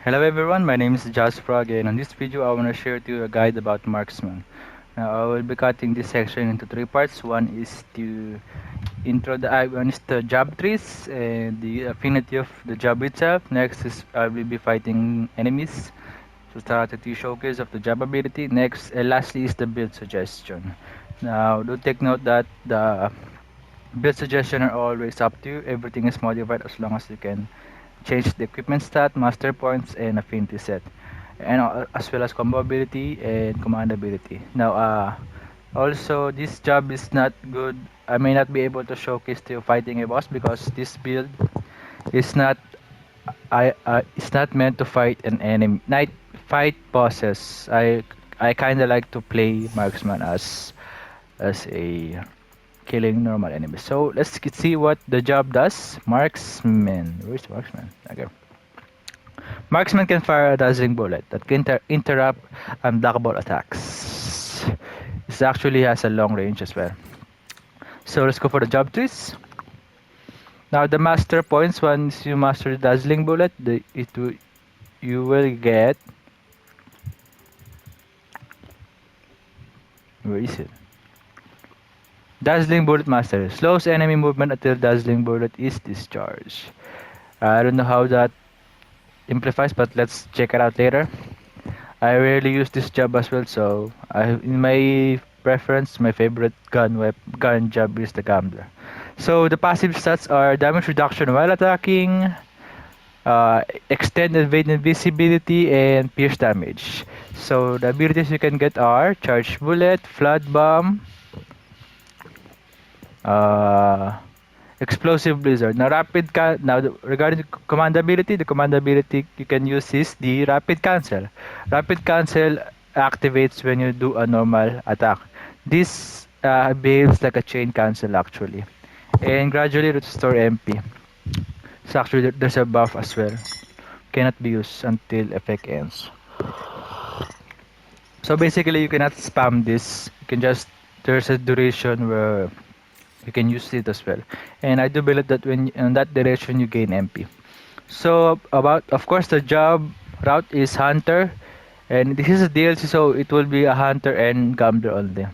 Hello everyone, my name is Josh Frog, and in this video I want to share to you a guide about Marksman. Now I will be cutting this section into three parts. One is one is the job trees and the affinity of the job itself. Next is I will be fighting enemies to start the showcase of the job ability. Next and lastly is the build suggestion. Now do take note that the build suggestion are always up to you. Everything is modified as long as you can change the equipment stat, master points, and affinity set, and as well as combo ability and command ability. Now, also this job is not good. I may not be able to showcase to you fighting a boss because this build is not. It's not meant to fight an enemy. Night fight bosses. I kind of like to play marksman as a killing normal enemies. So let's see what the job does. Marksman. Where's marksman? Okay. Marksman can fire a dazzling bullet that can interrupt unblockable attacks. This actually has a long range as well. So let's go for the job trees. Now the master points, once you master the dazzling bullet, you will get, where is it? Dazzling bullet master slows enemy movement until dazzling bullet is discharged. I don't know how that amplifies, but let's check it out later. I rarely use this job as well, so in my preference, my favorite gun job is the Gambler. So the passive stats are damage reduction while attacking, extend evade invisibility, and pierce damage. So the abilities you can get are charge bullet, flood bomb, uh, explosive blizzard. Now regarding the command ability, you can use is the rapid cancel. Rapid cancel activates when you do a normal attack. This behaves like a chain cancel actually, and gradually restore MP. So actually there's a buff as well. Cannot be used until effect ends. So basically you cannot spam this. You can just, there's a duration where you can use it as well, and I do believe that when in that direction you gain MP. So about, of course, the job route is hunter, and this is a DLC, so it will be a hunter and gambler only.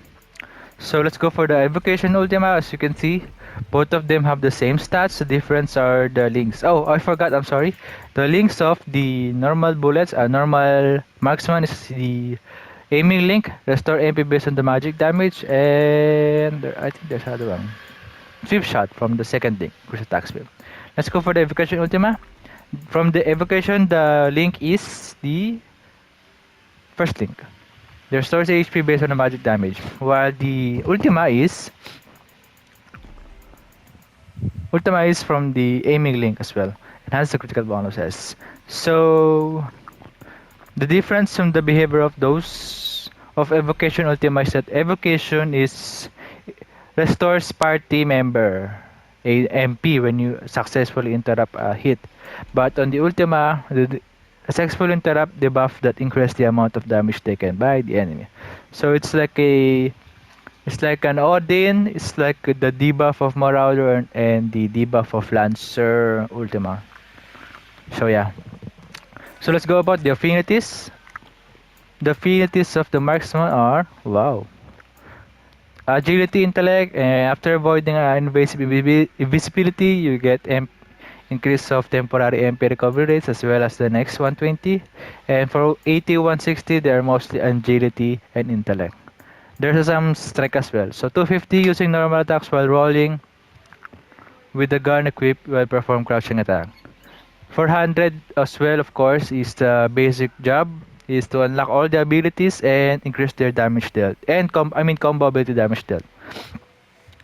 So let's go for the evocation ultima. As you can see, both of them have the same stats. The difference are the links. Oh, I forgot, I'm sorry. The links of the normal bullets, normal marksman is the aiming link, restore MP based on the magic damage, and I think there's another one. Swift shot from the second link, which attack speed. Let's go for the evocation ultima. From the evocation, the link is the first link. It restores HP based on the magic damage, while the ultima is from the aiming link as well. It has the critical bonuses. So the difference from the behavior of those of evocation ultima is that evocation is restores party member a MP when you successfully interrupt a hit, but on the ultima, the successful interrupt debuff that increases the amount of damage taken by the enemy. So it's like an Odin. It's like the debuff of Marauder and the debuff of Lancer Ultima. So yeah. So let's go about the affinities. The affinities of the marksman are, wow, agility, intellect, and after avoiding invisibility, you get increase of temporary MP recovery rates as well as the next 120. And for 80, 160, they are mostly agility and intellect. There's some strike as well. So 250 using normal attacks while rolling with the gun equipped will perform crouching attack. 400 as well, of course, is the basic job, is to unlock all the abilities and increase their damage dealt, and combo ability damage dealt.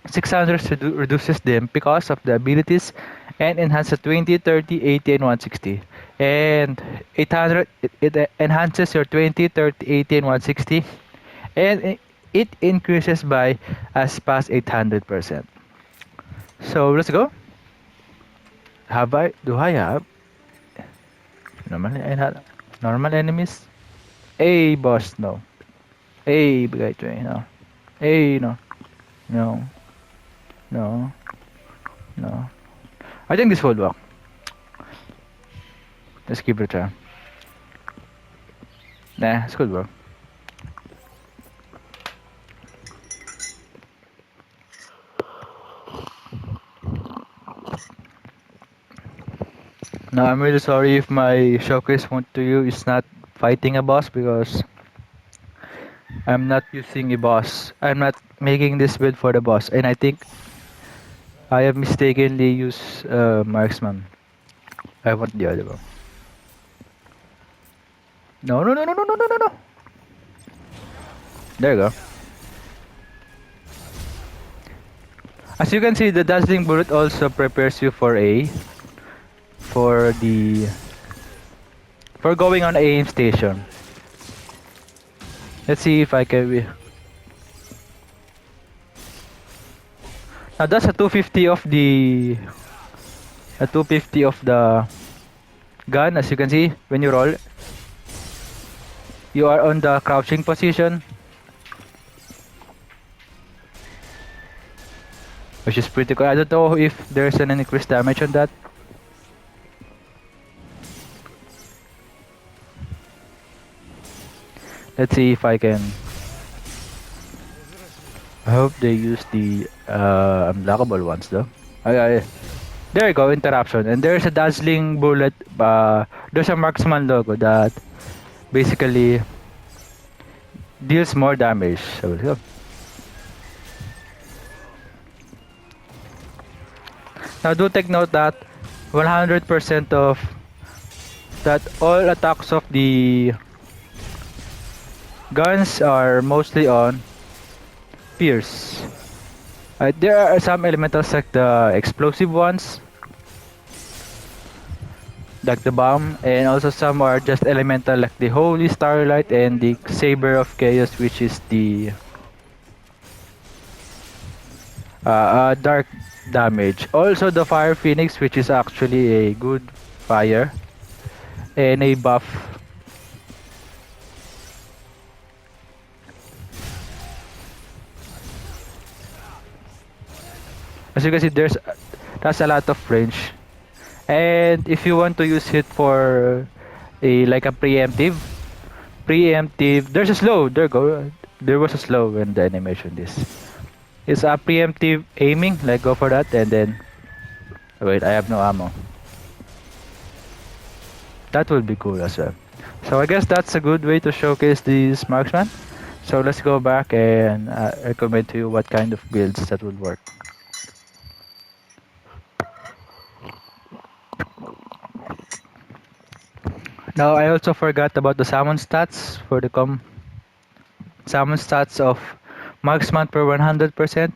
600 reduces them because of the abilities and enhances 20, 30, 80, and 160. And 800, it enhances your 20, 30, 80, and 160, and it increases by as past 800%. So let's go. Do I have normal enemies? A boss, no. A bigay no. A no. No. No. No. I think this will work. Let's give it a try. Nah, it's good, bro. Now, I'm really sorry if my showcase point to you is not fighting a boss because I'm not using a boss. I'm not making this build for the boss, and I think I have mistakenly used Marksman. I want the other one. No, no, no, no, no, no, no, no, no. There you go. As you can see, the dazzling bullet also prepares you for for the for going on aim station. Let's see if I can. Now that's a 250 of the 250 of the gun. As you can see, when you roll, you are on the crouching position, which is pretty cool. I don't know if there's an increased damage on that. Let's see if I can. I hope they use the unblockable ones though. There you go, interruption. And there's a dazzling bullet. There's a marksman logo that basically deals more damage. So, now do take note that 100% of that all attacks of the guns are mostly on pierce. There are some elementals like the explosive ones, like the bomb, and also some are just elemental like the holy starlight and the saber of chaos, which is the dark damage. Also the fire phoenix, which is actually a good fire and a buff. As you can see, that's a lot of range. And if you want to use it for like a preemptive, there's a slow. There was a slow in the animation. It's a preemptive aiming. Like go for that, and then wait. I have no ammo. That will be cool as well. So I guess that's a good way to showcase these marksman. So let's go back and recommend to you what kind of builds that would work. Now I also forgot about the summon stats for the summon stats of marksman per 100%.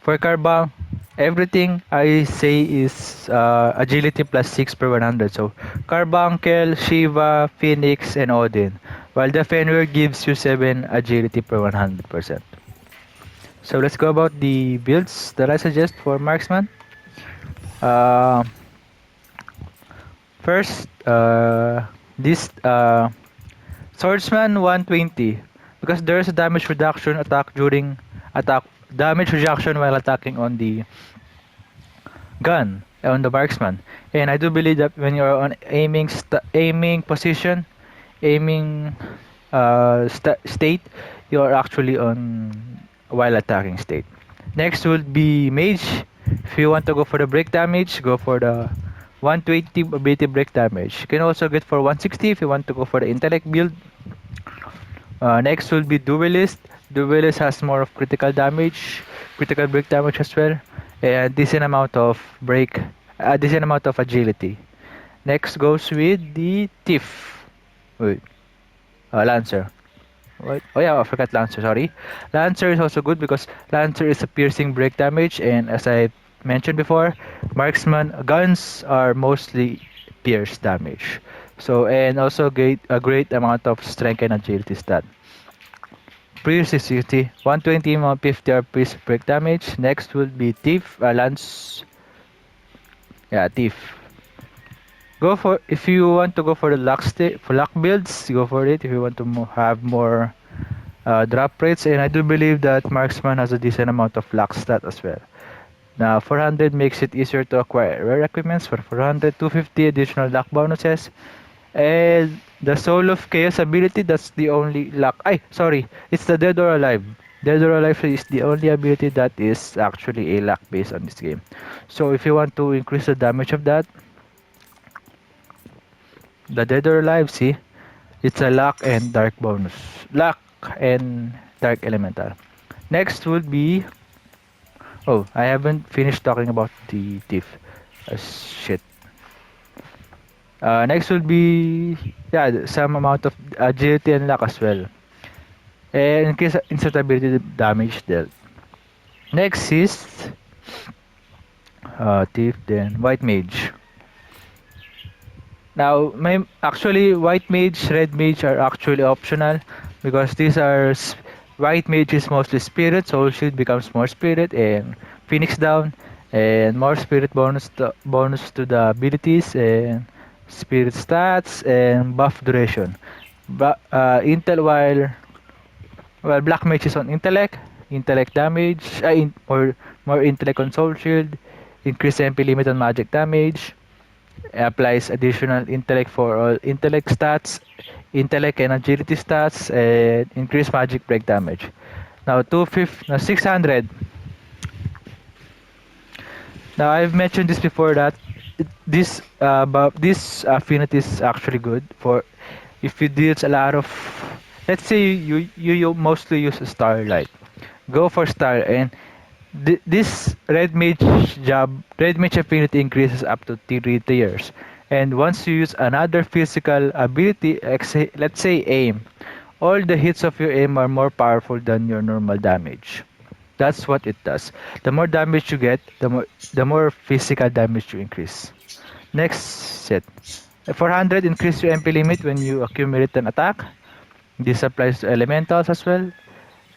For Carbang, everything I say is agility plus 6 per 100. So Carbuncle, Shiva, Phoenix, and Odin. While the Fenrir gives you 7 agility per 100%. So let's go about the builds that I suggest for marksman. First, this swordsman 120 because there is a damage reduction damage reduction while attacking on the gun on the marksman, and I do believe that when you're on aiming position, aiming state, you are actually on while attacking state. Next would be mage. If you want to go for the break damage, go for the 120 ability break damage. You can also get for 160 if you want to go for the intellect build. Next will be duelist. Duelist has more of critical damage, critical break damage as well, and decent amount of decent amount of agility. Next goes with the thief. Wait, lancer. What? Oh yeah, I forgot lancer. Sorry, lancer is also good because lancer is a piercing break damage, and as I mentioned before, marksman guns are mostly pierce damage. So and also a great amount of strength and agility stat. Pierce is 60, 120, 150 are pierce break damage. Next will be thief, lance. Yeah, thief. Go for if you want to go for the luck builds, go for it. If you want to have more drop rates, and I do believe that marksman has a decent amount of luck stat as well. Now 400 makes it easier to acquire rare equipments. For 400, 250 additional luck bonuses, And the Soul of Chaos ability, that's the only luck. Ay, sorry, it's the Dead or Alive. Dead or Alive is the only ability that is actually a luck based on this game. So if you want to increase the damage of that, the Dead or Alive, see, it's a luck and dark bonus. Luck and dark elemental. Next would be, oh, I haven't finished talking about the thief. Shit. Next would be, yeah, some amount of agility and luck as well. And increase instant ability damage dealt. Next is thief, then white mage. Now, actually white mage, red mage are actually optional because these are white mage is mostly spirit, soul shield becomes more spirit, and phoenix down, and more spirit bonus to the abilities and spirit stats and buff duration. But while black mage is on intellect damage, or more intellect on soul shield, increase MP limit on magic damage, applies additional intellect for all intellect stats, intellect and agility stats, and increase magic break damage. Now 600. Now I've mentioned this before that this affinity is actually good for if you deals a lot of, let's say you mostly use starlight, go for star, and this red mage affinity increases up to 3 tiers. And once you use another physical ability, let's say aim, all the hits of your aim are more powerful than your normal damage. That's what it does. The more damage you get, the more physical damage you increase. Next set. 400 increase your MP limit when you accumulate an attack. This applies to elementals as well.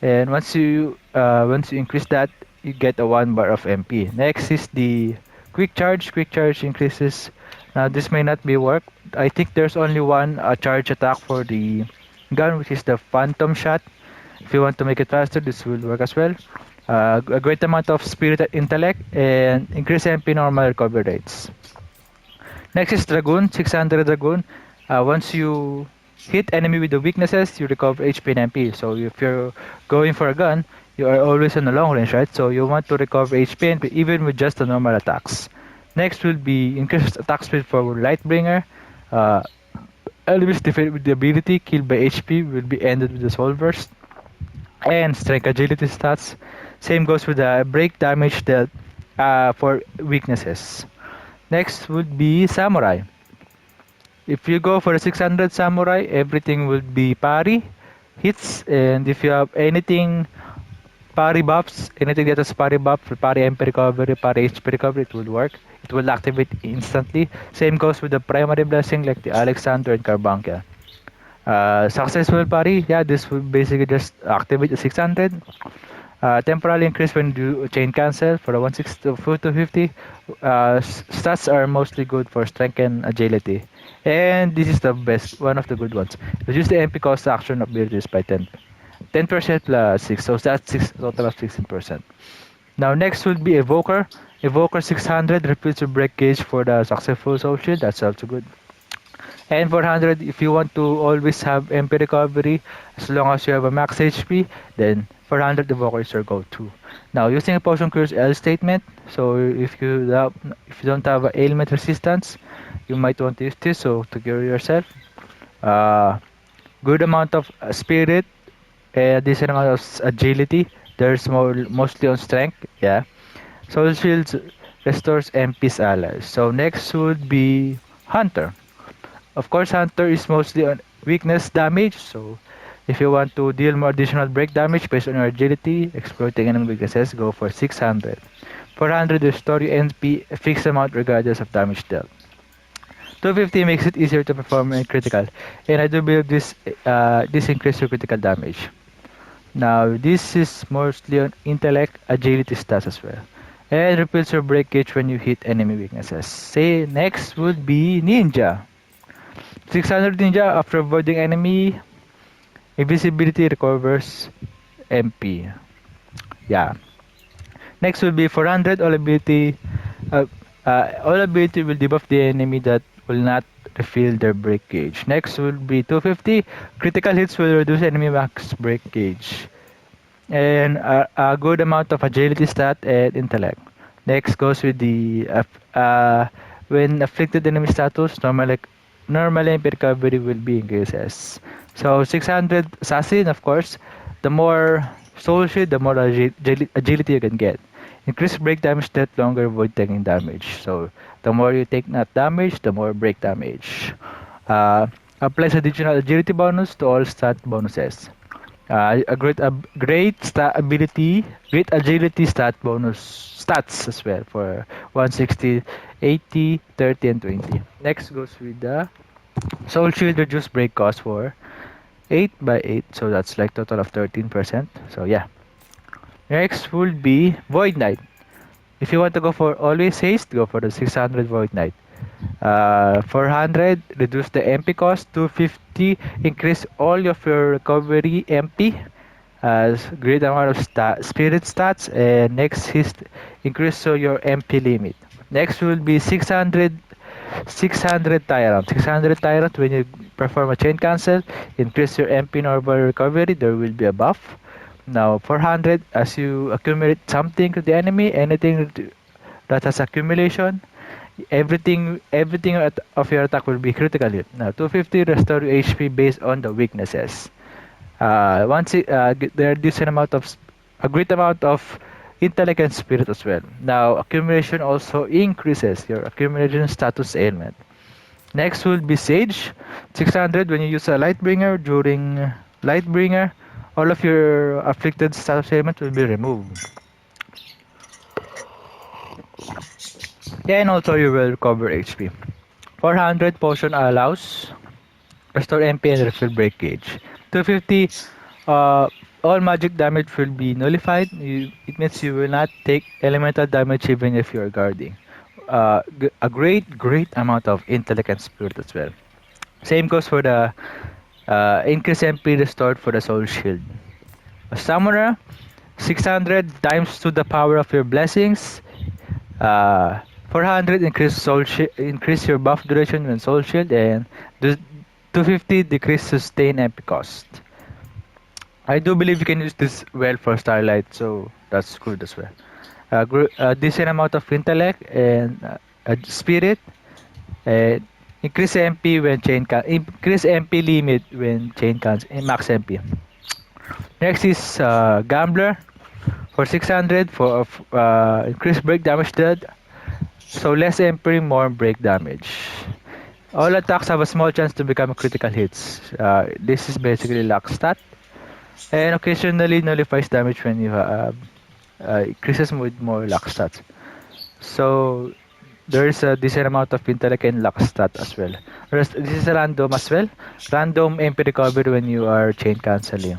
And once you increase that, you get a 1 bar of MP. Next is the quick charge. Quick charge increases. Now this may not be work. I think there's only one charge attack for the gun, which is the phantom shot. If you want to make it faster, this will work as well. A great amount of spirit intellect and increase MP normal recovery rates. Next is Dragoon, 600 Dragoon. Once you hit enemy with the weaknesses, you recover HP and MP. So if you're going for a gun, you are always on the long range, right? So you want to recover HP and MP even with just the normal attacks. Next will be increased attack speed for Lightbringer. Enemies defeated with the ability killed by HP will be ended with the Soul Burst. And strength agility stats. Same goes with the break damage dealt for weaknesses. Next would be Samurai. If you go for a 600 Samurai, everything will be parry, hits, and if you have anything parry buffs, anything that has parry buff, parry MP recovery, parry HP recovery, it will work. It will activate instantly. Same goes with the primary blessing like the Alexander and Carbuncle. Successful parry, yeah, this will basically just activate the 600. Temporarily increase when you chain cancel for a 160 to 250. Stats are mostly good for strength and agility. And this is the best, one of the good ones. Reduce the MP cost action abilities by 10% plus 6, so that's total of 16%. Now next would be Evoker. Evoker 600 repeats your break gauge for the successful soul shield, that's also good. And 400, if you want to always have MP recovery, as long as you have a max HP, then 400 Evoker is your go-to. Now, using a Potion Cure's L statement, so if you don't have a ailment resistance, you might want to use this, so to cure yourself. Good amount of spirit, a decent amount of agility. There's mostly on strength, yeah. Soul Shields restores MP's allies. So next would be Hunter. Of course, Hunter is mostly on weakness damage, so if you want to deal more additional break damage based on your agility, exploiting enemy weaknesses, go for 600. 400, restore your NP a fixed amount regardless of damage dealt. 250 makes it easier to perform in critical, and I do believe this increases your critical damage. Now, this is mostly on intellect, agility stats as well. And repeats your break gauge when you hit enemy weaknesses. Say, next would be Ninja. 600 Ninja, after avoiding enemy, invisibility recovers MP. Yeah. Next will be 400, all ability will debuff the enemy that will not refill their break gauge. Next will be 250. Critical hits will reduce enemy max break gauge. And a good amount of agility stat and intellect. Next goes with the when afflicted enemy status, normally MP recovery will be increases. So 600 assassin, of course, the more soul shield, the more agility you can get. Increase break damage that longer void taking damage. So the more you take not damage, the more break damage. Applies additional agility bonus to all stat bonuses. Great agility stat bonus stats as well for 160, 80, 30, and 20. Next goes with the Soul Shield reduce break cost for 8 by 8, so that's like total of 13%. So yeah. Next will be Void Knight. If you want to go for always haste, go for the 600 Void Knight. 400 reduce the MP cost. 250 increase all of your recovery MP. Great amount of spirit stats. And next is increase so your MP limit. Next will be 600 Tyrant. 600 Tyrant, when you perform a chain cancel, increase your MP normal recovery, there will be a buff. Now 400, as you accumulate something to the enemy, anything that has accumulation, everything of your attack will be critical hit. Now 250, restore your HP based on the weaknesses. There are decent amount of a great amount of intellect and spirit as well. Now accumulation also increases your accumulation status ailment. Next will be Sage. 600, when you use a Lightbringer, during Lightbringer, all of your afflicted status ailment will be removed. And also you will recover HP. 400, potion allows restore MP and refill break gauge. 250, all magic damage will be nullified. It means you will not take elemental damage even if you are guarding. A great amount of intellect and spirit as well. Same goes for the increase MP restored for the soul shield. A summoner, 600 times to the power of your blessings. 400 increase your buff duration when soul shield, and 250 decrease sustain MP cost. I do believe you can use this well for Starlight, so that's good as well. A decent amount of intellect and spirit. Increase MP when increase MP limit when chain counts. Max MP. Next is Gambler for 600 for increased break damage dead. So less MP, more break damage. All attacks have a small chance to become critical hits. This is basically luck stat. And occasionally nullifies damage when you have increases with more luck stats. So there is a decent amount of intellect and luck stat as well. This is random as well. Random MP recovery when you are chain cancelling.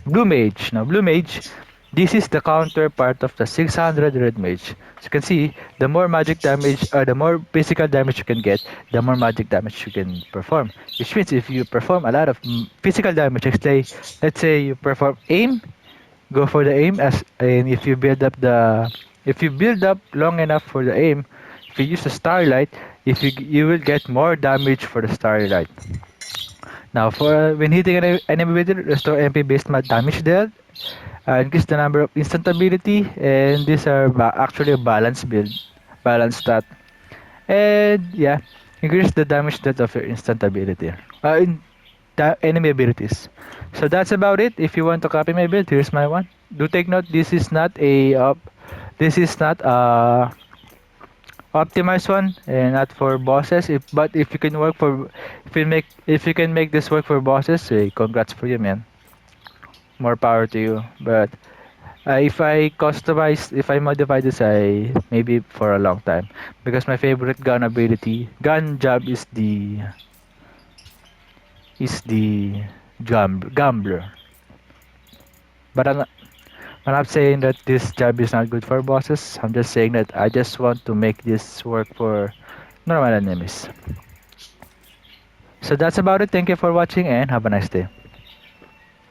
Blue Mage. Now Blue Mage, this is the counterpart of the 600 Red Mage. As you can see, the more magic damage or the more physical damage you can get, the more magic damage you can perform. Which means if you perform a lot of physical damage, let's say you perform aim, go for the aim, and if you build up long enough for the aim, if you use the Starlight, you will get more damage for the Starlight. Now for when hitting an enemy with it, restore MP based damage dealt. Increase the number of instant ability, and these are actually a balanced stat. And yeah, increase the damage dealt of your instant ability. Enemy abilities. So that's about it. If you want to copy my build, here's my one. Do take note, this is not a optimized one and not for bosses. But if you can make this work for bosses, congrats for you, man. More power to you. But if I modify this, maybe for a long time, because my favorite gun job is the gambler. But I'm not saying that this job is not good for bosses. I'm just saying that I just want to make this work for normal enemies. So that's about it. Thank you for watching and have a nice day.